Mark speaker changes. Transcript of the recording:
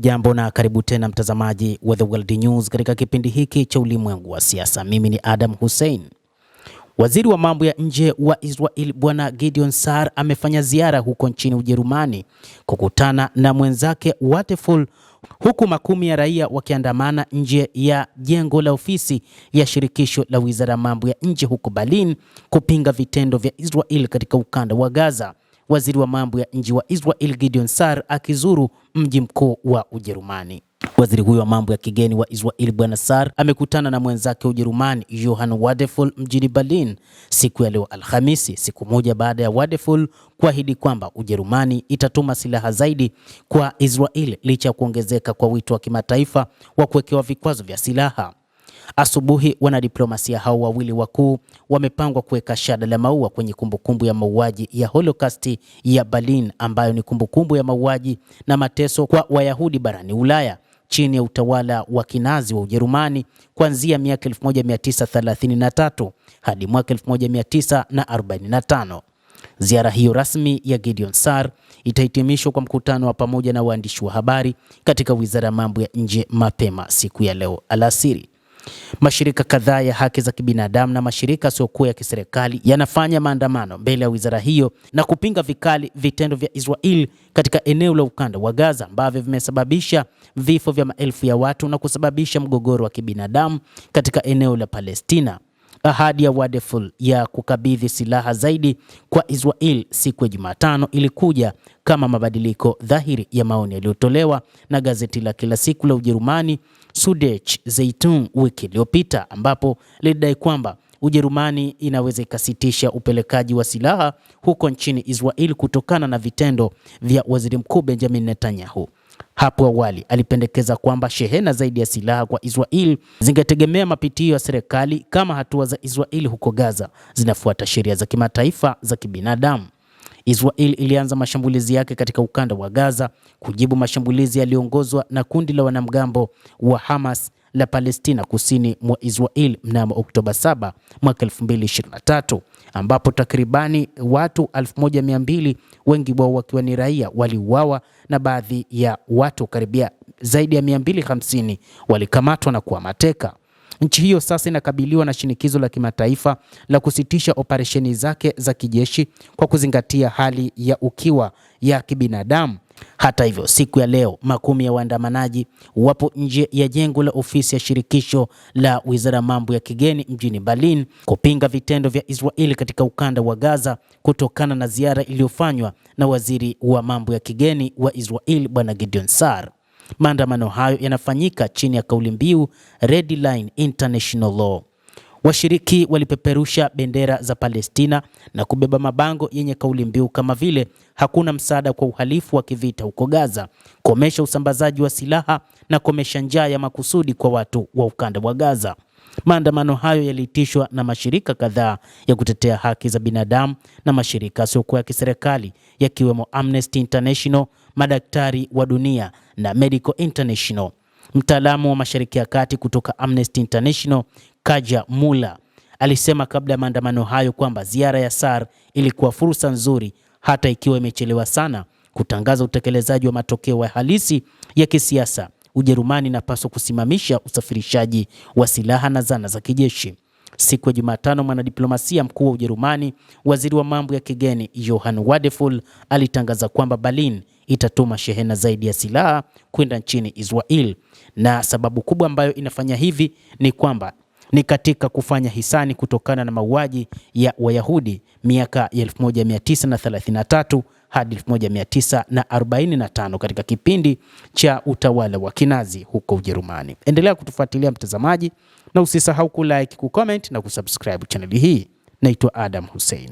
Speaker 1: Jambo na karibu tena mtazamaji wa The World News katika kipindi hiki cha ulimwengu wa siasa. Mimi ni Adam Hussein. Waziri wa mambo ya nje wa Israel Bwana Gideon Saar amefanya ziara huko nchini Ujerumani kukutana na mwenzake Waterful, huku makumi ya raia wakiandamana nje ya jengo la ofisi ya shirikisho la Wizara ya mambo ya nje huko Berlin kupinga vitendo vya Israel katika ukanda wa Gaza. Waziri wa mambo ya nje wa Israel Gideon Saar akizuru mji mkuu wa Ujerumani. Waziri huyo wa mambo ya kigeni wa Israel Bwana Saar amekutana na mwenzake Ujerumani Johann Wadephul mjini Berlin siku ya leo Alhamisi, siku moja baada ya Wadephul kuahidi kwamba Ujerumani itatuma silaha zaidi kwa Israel licha ya kuongezeka kwa wito wa kimataifa wa kuwekewa vikwazo vya silaha. Asubuhi wanadiplomasia hao wawili wakuu wamepangwa kuweka shada la maua kwenye kumbukumbu ya mauaji ya Holocaust ya Berlin, ambayo ni kumbukumbu ya mauaji na mateso kwa Wayahudi barani Ulaya chini ya utawala wa Kinazi wa Ujerumani kuanzia miaka 1933 hadi mwaka 1945. Ziara hiyo rasmi ya Gideon Saar itahitimishwa kwa mkutano wa pamoja na waandishi wa habari katika Wizara ya mambo ya nje mapema siku ya leo alasiri. Mashirika kadhaa ya haki za kibinadamu na mashirika yasiyokuwa ya kiserikali yanafanya maandamano mbele ya wizara hiyo na kupinga vikali vitendo vya Israel katika eneo la ukanda wa Gaza ambavyo vimesababisha vifo vya maelfu ya watu na kusababisha mgogoro wa kibinadamu katika eneo la Palestina. Ahadi ya Wadephul ya kukabidhi silaha zaidi kwa Israel siku ya Jumatano ilikuja kama mabadiliko dhahiri ya maoni yaliyotolewa na gazeti la kila siku la Ujerumani Süddeutsche Zeitung wiki iliyopita, ambapo lilidai kwamba Ujerumani inaweza ikasitisha upelekaji wa silaha huko nchini Israel kutokana na vitendo vya Waziri Mkuu Benjamin Netanyahu. Hapo awali alipendekeza kwamba shehena zaidi ya silaha kwa Israel zingetegemea mapitio ya serikali kama hatua za Israel huko Gaza zinafuata sheria za kimataifa za kibinadamu. Israel ilianza mashambulizi yake katika ukanda wa Gaza kujibu mashambulizi yaliyoongozwa na kundi la wanamgambo wa Hamas la Palestina kusini mwa Israel mnamo Oktoba 7 mwaka 2023, ambapo takribani watu 1200 wengi wao wakiwa ni raia waliuawa na baadhi ya watu karibia zaidi ya 250 walikamatwa na kuwa mateka. Nchi hiyo sasa inakabiliwa na shinikizo la kimataifa la kusitisha operesheni zake za kijeshi kwa kuzingatia hali ya ukiwa ya kibinadamu. Hata hivyo, siku ya leo makumi ya waandamanaji wapo nje ya jengo la ofisi ya shirikisho la Wizara ya mambo ya kigeni mjini Berlin kupinga vitendo vya Israel katika ukanda wa Gaza kutokana na ziara iliyofanywa na waziri wa mambo ya kigeni wa Israel Bwana Gideon Saar. Maandamano hayo yanafanyika chini ya kauli mbiu Red Line International Law. Washiriki walipeperusha bendera za Palestina na kubeba mabango yenye kauli mbiu kama vile hakuna msaada kwa uhalifu wa kivita huko Gaza, komesha usambazaji wa silaha na komesha njaa ya makusudi kwa watu wa ukanda wa Gaza. Maandamano hayo yaliitishwa na mashirika kadhaa ya kutetea haki za binadamu na mashirika yasiyokuwa ya kiserikali yakiwemo Amnesty International, Madaktari wa Dunia na Medical International. Mtaalamu wa Mashariki ya Kati kutoka Amnesty International, Kaja Mula, alisema kabla ya maandamano hayo kwamba ziara ya Saar ilikuwa fursa nzuri, hata ikiwa imechelewa sana, kutangaza utekelezaji wa matokeo ya halisi ya kisiasa. Ujerumani inapaswa kusimamisha usafirishaji wa silaha na zana za kijeshi. Siku ya Jumatano, mwanadiplomasia mkuu wa Ujerumani, waziri wa mambo ya kigeni Johann Wadephul, alitangaza kwamba Berlin itatuma shehena zaidi ya silaha kwenda nchini Israel, na sababu kubwa ambayo inafanya hivi ni kwamba ni katika kufanya hisani kutokana na mauaji ya Wayahudi miaka ya 1933 hadi 1945 katika kipindi cha utawala wa Kinazi huko Ujerumani. Endelea kutufuatilia mtazamaji, na usisahau kulike, kucomment na kusubscribe channel hii. Naitwa Adam Hussein.